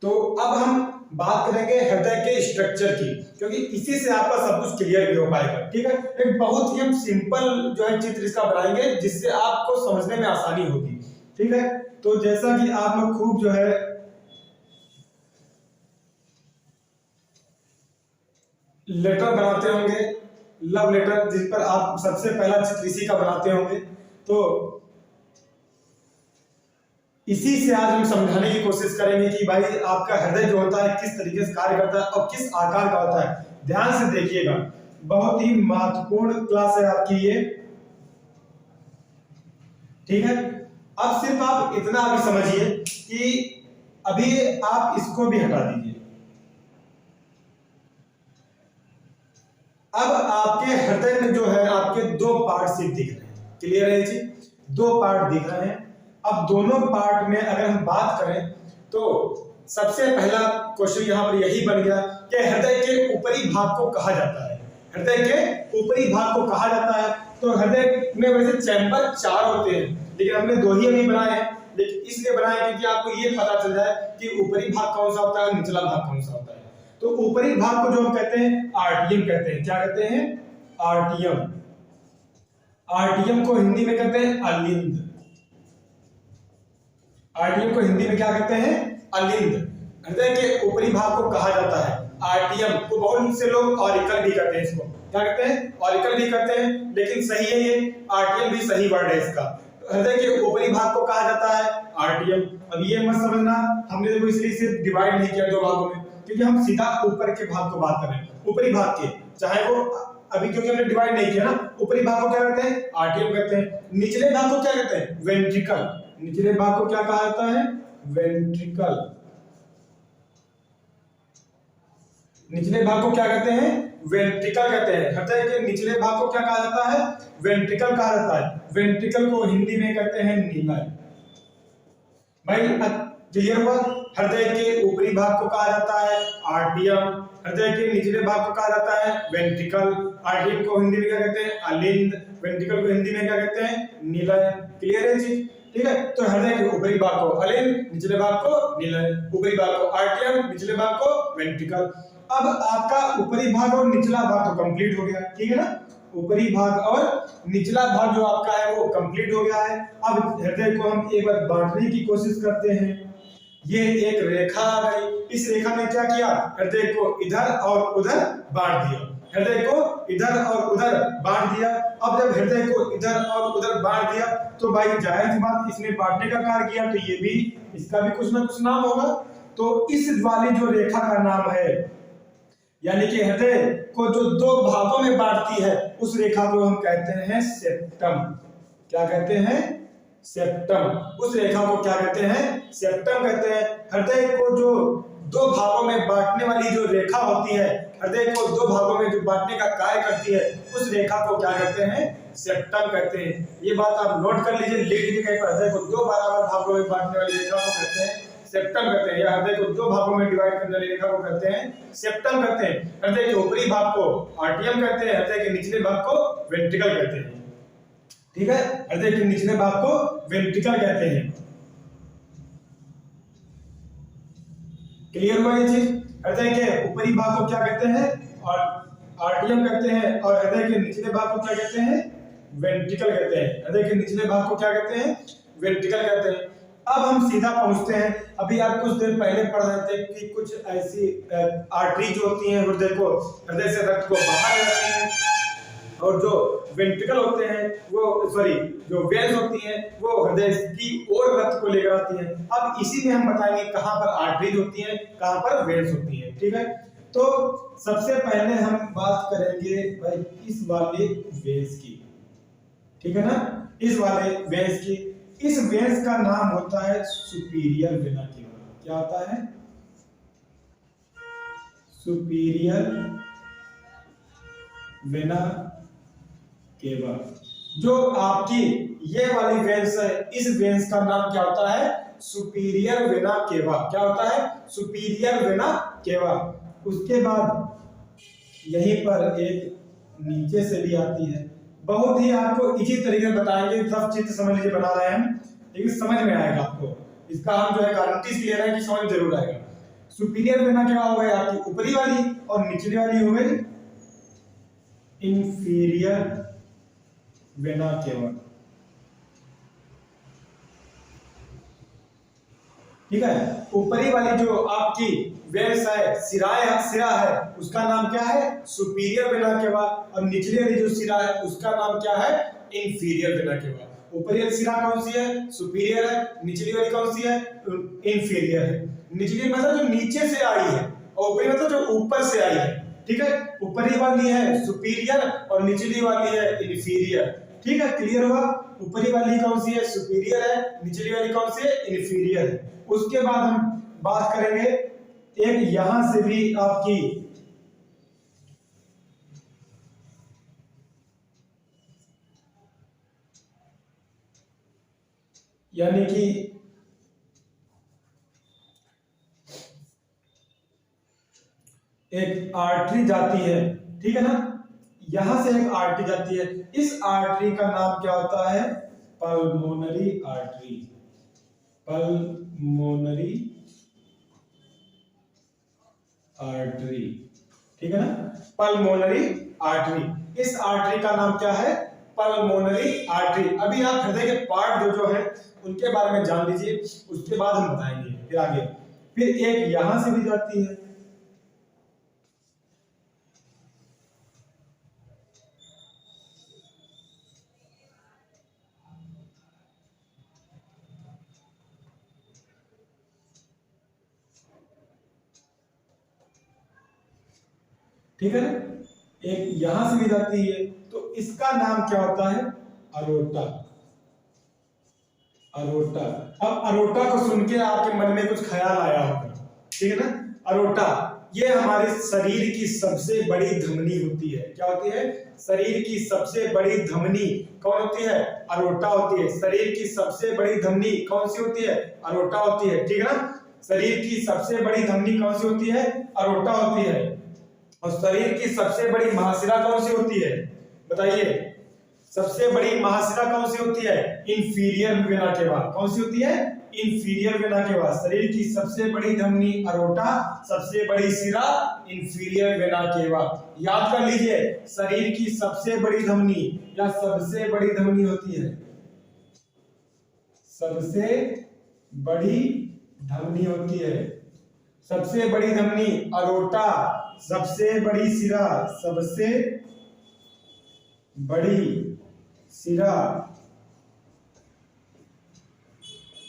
तो अब हम बात करेंगे हृदय के स्ट्रक्चर की, क्योंकि इसी से आपका सब कुछ क्लियर भी हो पाएगा। ठीक है, एक बहुत ही हम सिंपल जो है चित्र इसका बनाएंगे जिससे आपको समझने में आसानी होगी। ठीक है, तो जैसा कि आप लोग खूब जो है लेटर बनाते होंगे, लव लेटर, जिस पर आप सबसे पहला चित्र इसी का बनाते होंगे, तो इसी से आज हम समझाने की कोशिश करेंगे कि भाई आपका हृदय जो होता है किस तरीके से कार्य करता है और किस आकार का होता है। ध्यान से देखिएगा, बहुत ही महत्वपूर्ण क्लास है आपकी ये। ठीक है, अब सिर्फ आप इतना अभी समझिए कि अभी आप इसको भी हटा दीजिए। अब आपके हृदय में जो है आपके दो पार्ट सिर्फ दिख रहे हैं। क्लियर है जी, दो पार्ट दिख रहे हैं। अब दोनों पार्ट में अगर हम बात करें तो सबसे पहला क्वेश्चन यहाँ पर यही बन गया कि हृदय के ऊपरी भाग को कहा जाता है। हृदय के ऊपरी भाग को कहा जाता है। तो हृदय में वैसे चैम्बर 4 होते हैं, लेकिन हमने 2 ही अभी बनाए हैं। लेकिन इसलिए बनाए क्योंकि आपको ये पता चल जाए कि ऊपरी भाग कौन सा होता है और निचला भाग कौन सा होता है। तो ऊपरी भाग को जो हम कहते हैं आर्टियम कहते हैं। क्या कहते हैं? आर्टियम। आर्टियम को हिंदी में कहते हैं अलिंद। आर्टियम को हिंदी में क्या कहते हैं? अलिंद। हृदय के ऊपरी भाग को कहा जाता है आर्टियम को। बहुत से लोग ऑरिकल भी कहते हैं इसको। क्या कहते हैं? ऑरिकल भी कहते हैं, लेकिन सही है ये, आर्टियम भी सही वर्ड है इसका। हृदय के ऊपरी भाग को कहा जाता है आर्टियम। अब ये मत समझना हमने देखो इसलिए इसे डिवाइड नहीं किया 2 भागों में, क्योंकि हम सीधा ऊपर के भाग को बात कर रहे हैं। ऊपरी भाग के, चाहे वो अभी क्योंकि हमने डिवाइड नहीं किया ना, ऊपरी भाग को क्या कहते हैं? आर्टियम कहते हैं। निचले भाग को क्या कहते हैं? वेंट्रिकल। निचले भाग को क्या कहा जाता है? वेंट्रिकल। निचले भाग को क्या कहते हैं? वेंट्रिकल कहते हैं। हृदय के निचले भाग को क्या कहा जाता है? वेंट्रिकल कहा जाता है। वेंट्रिकल को हिंदी में कहते हैं निलय। भाई क्लियर हुआ? हृदय के ऊपरी भाग को कहा जाता है आर्टियम, हृदय के निचले भाग को कहा जाता है वेंट्रिकल। आर्टियम को हिंदी में क्या कहते हैं? अलिंद। वेंट्रिकल को हिंदी में क्या कहते हैं? निलय। क्लियर है जी? ठीक है, तो हृदय के ऊपरी भाग को अलिंद, निचले भाग को निलय। ऊपरी भाग को आर्टियम, निचले भाग को वेंट्रिकल। अब आपका ऊपरी भाग और निचला भाग तो कंप्लीट हो गया। ठीक है ना, ऊपरी भाग और निचला भाग जो आपका है वो कंप्लीट हो गया है। अब हृदय को हम एक बार बांटने की कोशिश करते हैं। ये एक रेखा आ गई, इस रेखा ने क्या किया? हृदय को इधर और उधर बांट दिया। हृदय को इधर और उधर बांट दिया। अब जब हृदय को इधर और उधर बांट दिया तो भाई जाहिर सी बात इसने बांटने का कार्य किया, तो ये भी, इसका भी कुछ ना कुछ नाम होगा। तो इस वाली जो रेखा का नाम है, यानी कि हृदय को जो 2 भागों में बांटती है, उस रेखा को हम कहते हैं सेप्टम। क्या कहते हैं? सेप्टम। उस रेखा को क्या कहते हैं? सेप्टम कहते हैं। हृदय को जो 2 भागों में बांटने वाली जो रेखा होती है, हृदय को 2 भागों में जो बांटने का कार्य करती है, उस रेखा को क्या कहते हैं? सेप्टम कहते हैं। ये बात आप नोट कर लीजिए, लिख लीजिए कहीं पर। हृदय को 2 बराबर भागों में बांटने वाली रेखा को कहते हैं सेप्टम कहते हैं, या हृदय को 2 भागों में डिवाइड करने वाली रेखा को कहते हैं सेप्टम कहते हैं। हृदय के ऊपरी भाग को आर्टियम कहते हैं, हृदय के निचले भाग को वेंट्रिकल कहते हैं। ठीक है, हृदय के निचले भाग को वेंट्रिकल कहते हैं। क्लियर हुआ ये चीज? हृदय के ऊपरी भाग को क्या कहते हैं? और आर्टियम कहते हैं, और हृदय के निचले भाग को क्या कहते हैं? वेंट्रिकल कहते हैं। हृदय के निचले भाग को क्या कहते हैं? वेंट्रिकल कहते हैं। अब हम सीधा पहुंचते हैं, अभी आप कुछ देर पहले पढ़ रहे थे कि कुछ ऐसी आर्टरी जो होती हैं हृदय से रक्त को बाहर ले जाती हैं, और जो वेंट्रिकल होते हैं वो जो वेन्स होती हैं वो हृदय की ओर रक्त को लेकर आती हैं। अब इसी में हम बताएंगे कहां पर आर्टरीज होती हैं, कहां पर वेन्स होती हैं। ठीक है, तो सबसे पहले हम बात करेंगे भाई इस वाले वेन्स की। ठीक है ना, इस वाले वेन्स की। इस वेन्स का नाम होता है सुपीरियर वेना केवा। क्या होता है? Superior vena cava. जो आपकी ये वाली वेन्स है, इस वेन्स का नाम क्या होता है? Superior vena cava. क्या होता है? Superior vena cava. उसके बाद यहीं पर एक नीचे से भी आती है। बहुत ही आपको इजी तरीके से बताएंगे, सब चित्र समझ लीजिए बना रहे हैं हम, लेकिन समझ में आएगा आपको। इसका हम जो है गारंटी क्लियर है कि समझ जरूर आएगा। सुपीरियर वेना क्या हो गई आपकी ऊपरी वाली और निचली वाली हो गई इंफीरियर वेना केवा। ठीक है, ऊपरी वाली जो आपकी वेन्स है सिरा है उसका नाम क्या है सुपीरियर वेना केवा और निचली वाली जो सिरा है उसका नाम क्या है इंफीरियर वेना केवा। ऊपरी वाली सिरा कौन सी है सुपीरियर है, निचली वाली कौन सी है इंफीरियर है। निचली मतलब जो नीचे से आई है और ऊपरी मतलब जो ऊपर से आई है। ठीक है, ऊपरी वाली है सुपीरियर और निचली वाली है इंफीरियर। ठीक है, क्लियर हुआ। ऊपरी वाली कौन सी है सुपीरियर है, निचली वाली कौन सी है इंफीरियर है। उसके बाद हम बात करेंगे एक यहां से भी आपकी यानी कि एक आर्टरी जाती है। ठीक है ना, यहां से एक आर्टरी जाती है। इस आर्टरी का नाम क्या होता है पल्मोनरी आर्टरी। Pulmonary artery. ठीक है ना, पल्मोनरी आर्टरी। इस आर्टरी का नाम क्या है पल्मोनरी आर्टरी। अभी आप हृदय के पार्ट जो है उनके बारे में जान लीजिए, उसके बाद हम बताएंगे फिर आगे। फिर एक यहां से भी जाती है, ठीक है ना, एक यहां से भी जाती है। तो इसका नाम क्या होता है अरोटा। अरोटा। अब अरोटा को सुन के आपके मन में कुछ ख्याल आया होगा। ठीक है ना, अरोटा ये हमारे शरीर की सबसे बड़ी धमनी होती है। क्या होती है शरीर की सबसे बड़ी धमनी कौन होती है अरोटा होती है। शरीर की सबसे बड़ी धमनी कौन सी होती है अरोटा होती है। ठीक है ना, शरीर की सबसे बड़ी धमनी कौन सी होती है अरोटा होती है। और शरीर की सबसे बड़ी महाशिरा कौन सी होती है बताइए। सबसे बड़ी महाशिरा कौन सी होती है इंफीरियर वेना केवा। कौन सी होती है इंफीरियर वेना केवा। शरीर की सबसे बड़ी धमनी अरोटा, सबसे बड़ी शिरा इंफीरियर वेना केवा। याद कर लीजिए, शरीर की सबसे बड़ी धमनी या सबसे बड़ी धमनी होती है, सबसे बड़ी धमनी होती है, सबसे बड़ी धमनी अरोटा, सबसे बड़ी शिरा, सबसे बड़ी शिरा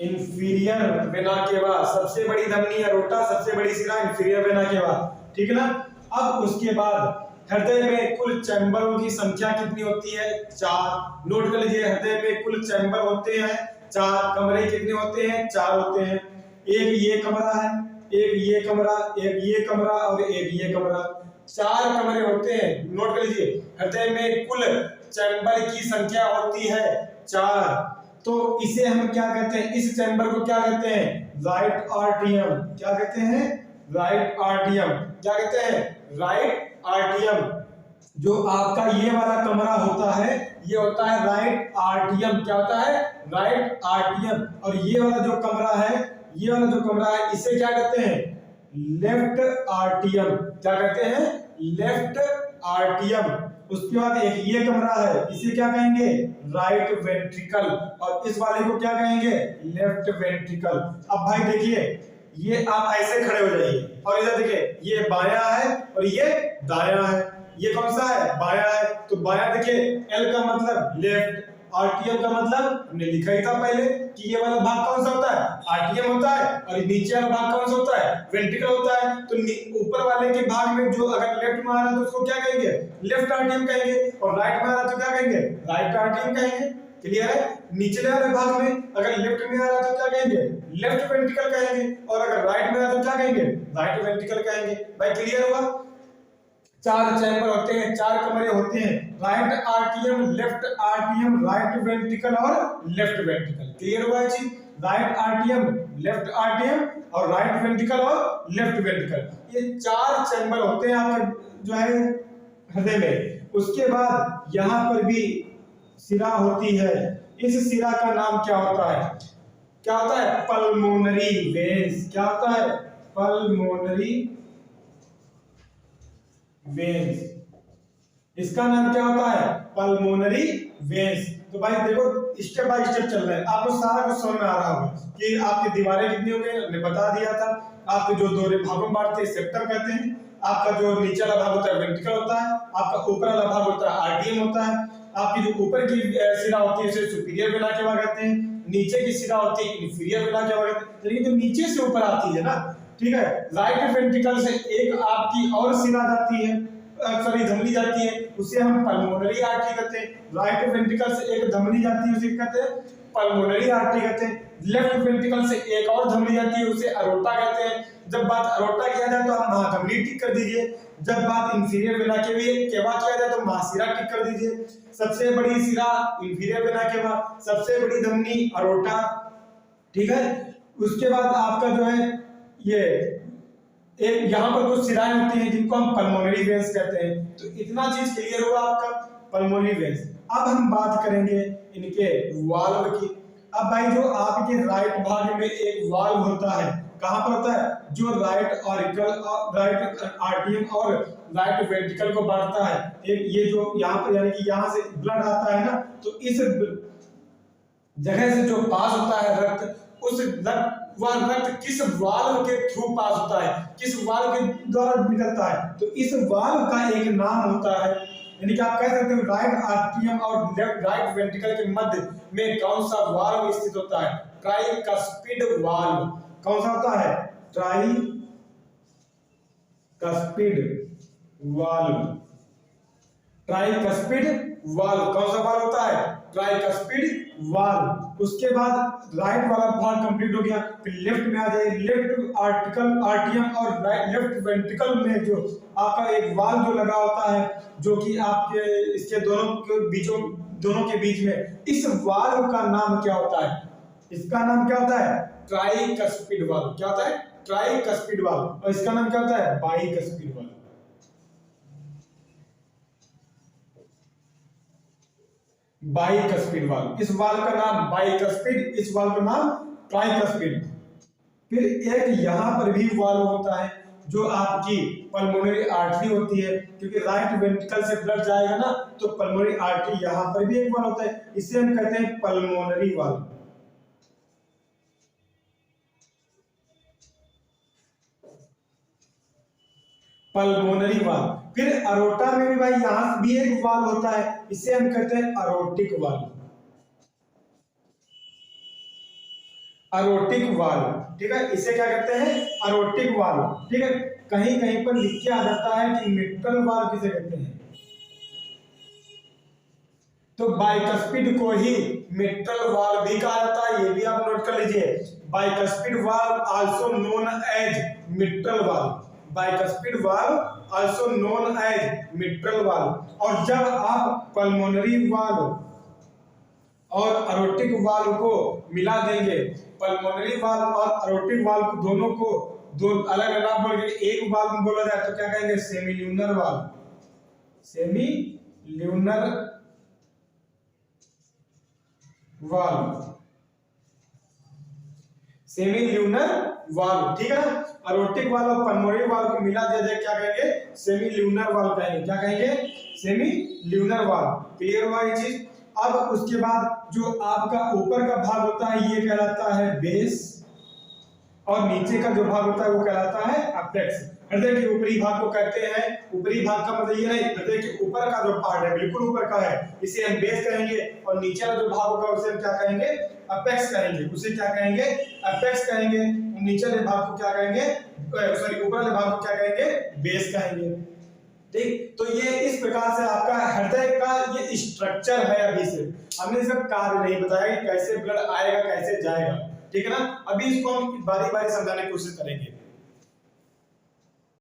इंफीरियर वेना केवा। सबसे बड़ी धमनी अरोटा, सबसे बड़ी शिरा इंफीरियर वेना केवा। ठीक है ना। अब उसके बाद हृदय में कुल चैम्बरों की संख्या कितनी होती है 4। नोट कर लीजिए, हृदय में कुल चैम्बर होते हैं 4। कमरे कितने होते हैं 4 होते हैं। एक ये कमरा है, एक ये कमरा, एक ये कमरा और एक ये कमरा, 4 कमरे होते हैं। नोट कर लीजिए, हृदय में कुल चैम्बर की संख्या होती है 4। तो इसे हम क्या कहते हैं, इस चैम्बर को क्या कहते हैं राइट आर्टियम। क्या कहते हैं राइट आर्टियम। क्या कहते हैं राइट आर्टियम। जो आपका ये वाला कमरा होता है ये होता है राइट आर्टियम। क्या होता है राइट आर्टियम। और ये वाला जो कमरा है, ये वाला जो कमरा है इसे क्या कहते हैं लेफ्ट आर्टियम। क्या कहते हैं लेफ्ट आर्टियम। उसके बाद एक ये कमरा है, इसे क्या कहेंगे राइट वेंट्रिकल। और इस वाले को क्या कहेंगे लेफ्ट वेंट्रिकल। अब भाई देखिए, ये आप ऐसे खड़े हो जाइए और इधर देखिए, ये बायां है और ये दायां है। ये कौन सा है बायां है। तो बायां देखिए, एल का मतलब लेफ्ट, आरटीएम का मतलब हमने लिखा ही था पहले कि ये वाला भाग कौन सा होता है आरटीएम होता है, और नीचे वाला भाग कौन सा होता है वेंट्रिकल होता है। तो ऊपर वाले के भाग में जो अगर लेफ्ट में आ रहा है तो उसको क्या कहेंगे लेफ्ट आरटीएम कहेंगे, और राइट में आ रहा है तो क्या कहेंगे राइट आरटीएम कहेंगे। क्लियर है। निचले वाले भाग में अगर लेफ्ट में आ रहा है तो क्या कहेंगे लेफ्ट वेंट्रिकल कहेंगे, और अगर राइट में आ रहा है तो क्या कहेंगे राइट वेंट्रिकल कहेंगे। भाई क्लियर हुआ। 4 चैम्बर होते हैं, 4 कमरे होते हैं, राइट आर्टियम, लेफ्ट आर्टियम, राइट वेंट्रिकल और लेफ्ट वेंट्रिकल। क्लियर हुआ है जी। राइट आर्टियम, लेफ्ट आर्टियम और राइट वेंट्रिकल और लेफ्ट वेंट्रिकल, ये 4 चैम्बर होते हैं आपके जो है हृदय में। उसके बाद यहाँ पर भी सिरा होती है। इस सिरा का नाम क्या होता है, क्या होता है पल्मोनरी वेन्स। क्या होता है पल्मोनरी वेन्स। इसका नाम क्या होता है? Pulmonary veins. तो भाई देखो स्टेप बाय स्टेप चल रहा है, आपको सारा कुछ समझ में आ रहा होगा कि आपकी दीवारें कितनी हो गई, हमने बता दिया था। आपके जो दोहरे भागों में बांटते हैं सेप्टम कहते हैं। आपका जो नीचे वाला भाग होता है वेंट्रिकल होता है, आपका ऊपर वाला भाग होता है आर्टियम होता है, आपकी जो ऊपर की सिरा होती है उसे सुपीरियर वेना केवा कहते हैं, नीचे की सिरा होती है इंफीरियर वेना केवा कहते हैं। लेकिन जो नीचे से ऊपर आती है ना, ठीक है, राइट वेंट्रिकल से एक आपकी और सिरा जाती है, सॉरी धमनी जाती है, उसे हम पल्मोनरी आर्टरी कहते हैं। राइट वेंट्रिकल से एक धमनी जाती है, उसे कहते हैं पल्मोनरी आर्टरी कहते हैं। लेफ्ट वेंट्रिकल से एक और धमनी जाती है, उसे अरोटा कहते हैं। जब बात अरोटा किया जाए तो आप महाधमनी टिक कर दीजिए, जब बात इंफीरियर वेना केवा किया जाए तो महाशिरा टिक कर दीजिए। सबसे बड़ी सिरा इंफीरियर वेना केवा, सबसे बड़ी धमनी अरोटा, ठीक है। उसके बाद आपका जो है ये एक यहाँ पर कुछ सिराएं होती हैं जिनको हम पल्मोनरी वेन्स कहते हैं। तो इतना चीज क्लियर हुआ आपका पल्मोनरी वेन्स। अब हम बात करेंगे इनके वाल्व की। अब भाई जो आपके राइट भाग में एक वाल्व होता है, कहां पर होता है? जो राइट राइट आर्टियम और राइट वेंट्रिकल को बांटता है। एक ये जो यहाँ पर यानी कि यहाँ से ब्लड आता है ना, तो इस जगह से जो पास होता है रक्त, उस रक्त वह रक्त किस वाल्व के थ्रू पास होता है, किस वाल्व के द्वारा निकलता है, तो इस वाल्व का एक नाम होता है। यानी कि आप कह सकते हो राइट आर्टियम और लेफ्ट राइट वेंट्रिकल के मध्य में कौन सा वाल्व स्थित होता है? Tricuspid valve. कौन सा होता है? Tricuspid valve. ट्राइकस्पिड वाल्व कौन सा वाल्व होता है? Tricuspid valve. उसके बाद राइट वाला भाग कंप्लीट हो गया, फिर लेफ्ट में आ जाए। लेफ्ट आर्टियम और राइट लेफ्ट वेंट्रिकल में जो आपका एक वाल्व जो लगा होता है, जो कि आपके इसके दोनों के बीच में, इस वाल्व का नाम क्या होता है? इसका नाम क्या होता है? Tricuspid valve. क्या होता है? Tricuspid valve. और इसका नाम क्या होता है? Bicuspid valve. Bicuspid valve. इस वाल्व का नाम बाइकस्पिड, इस वाल्व का नाम ट्राइकस्पिड। फिर एक यहां पर भी वाल्व होता है जो आपकी पल्मोनरी आर्टरी होती है, क्योंकि राइट वेंट्रिकल से ब्लड जाएगा ना, तो पल्मोनरी आर्टरी यहां पर भी एक वाल्व होता है, इसे हम कहते हैं पल्मोनरी वाल्व। Pulmonary valve. फिर अरोटा में भी भाई यहां भी एक वाल्व होता है, इसे हम कहते हैं अरोटिक वाल्व। अरोटिक वाल्व, ठीक है, इसे क्या कहते हैं? अरोटिक वाल्व, ठीक है। कहीं कहीं पर लिख के आ जाता है कि मिट्रल वाल्व किसे कहते हैं, तो बाइकस्पिड को ही मिट्रल वाल्व भी कहा जाता है, ये भी आप नोट कर लीजिए। Bicuspid valve also known as mitral valve. Bicuspid valve also known as mitral valve. और जब आप पल्मोनरी वाल्व और अरोटिक वाल्व को मिला देंगे, पल्मोनरी वाल्व और अरोटिक वाल्व दोनों को दो अलग अलग नाम बोल के एक वाल्व में बोला जाए तो क्या कहेंगे? सेमील्यूनर वाल्व। सेमील्यूनर वाल्व। सेमील्यूनर वाल्व, ठीक है। अरोटिक वाल्व और पल्मोनरी वाल्व को मिला दिया जाए, क्या कहेंगे? सेमील्यूनर वाल्व कहेंगे। क्या कहेंगे? सेमील्यूनर वाल्व। क्लियर हुआ ये चीज? अब उसके बाद जो आपका ऊपर का भाग होता है ये कहलाता है बेस, और नीचे का जो भाग होता है वो कहलाता है अपेक्स। हृदय के ऊपरी भाग को कहते हैं, ऊपरी भाग का मतलब ये नहीं, हृदय के ऊपर का जो पार्ट है बिल्कुल ऊपर का है, इसे हम बेस कहेंगे। और नीचे का जो भाग होगा उसे हम क्या कहेंगे? अपेक्स कहेंगे। उसे क्या कहेंगे? अपेक्स कहेंगे। नीचे वाले भाग को क्या कहेंगे? सॉरी, ऊपर वाले भाग को क्या कहेंगे? बेस कहेंगे। ठीक, तो ये इस प्रकार से आपका हृदय का ये स्ट्रक्चर है। अभी से हमने इसका कार्य नहीं बताया कि कैसे ब्लड आएगा कैसे जाएगा, ठीक है ना। अभी इसको हम बारी बारी समझाने की कोशिश करेंगे।